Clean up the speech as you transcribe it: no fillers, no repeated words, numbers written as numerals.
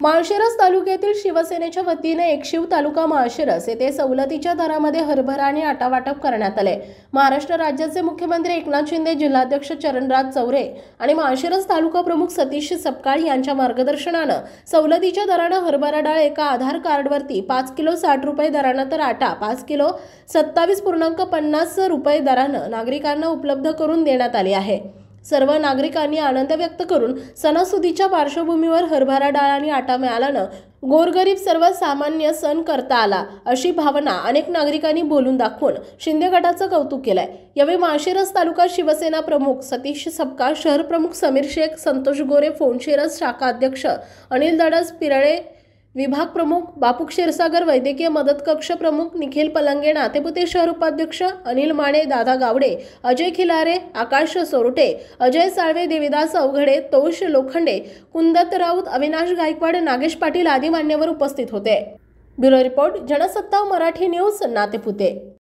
माळशिरस तालुक्यातील शिवसेनेच्या वतीने एकशिव तालुका माळशिरस येथे सवलतीच्या दरामध्ये हरभरा आणि आटा वाटप करण्यात आले। महाराष्ट्र राज्याचे मुख्यमंत्री एकनाथ शिंदे, जिल्हाध्यक्ष चरणराज चौरे आणि माळशिरस तालुका प्रमुख सतीश सपकाळ यांच्या मार्गदर्शनानं सवलतीच्या दरानं हरभरा डाळ एका आधार कार्डवरती 5 किलो 60 रुपये दरानं तर आटा 5 किलो 27.50 रुपये दरानं नागरिकांना उपलब्ध करून देण्यात आली आहे। सर्व नागरिकांनी आनंद व्यक्त करून सणासुदीच्या पार्श्वभूमीवर हरभरा डाळ आणि आटा मिळाल्यानं गोरगरीब सर्वसामान्य सण करता आला अशी भावना अनेक नागरिकांनी बोलून दाखवून शिंदे गटाचं कौतुक केलंय। यावेळी माळशिरस तालुका शिवसेना प्रमुख सतीश सपकाळ, शहर प्रमुख समीर शेख, संतोष गोरे, फोनशिरस शाखा अध्यक्ष अनिल दडस पिरळे, विभाग प्रमुख बापू क्षीरसागर, वैद्यकीय मदत कक्ष प्रमुख निखिल पलंगे, नातेपुते शहर उपाध्यक्ष अनिल माने, दादा गावडे, अजय खिलारे, आकाश सोरटे, अजय साळवे, देविदास अवघडे, तोष लोखंडे, कुंदत राऊत, अविनाश गायकवाड, नागेश पाटील आदी मान्यवर उपस्थित होते। Bureau report, Jansatta Marathi news, Natepute.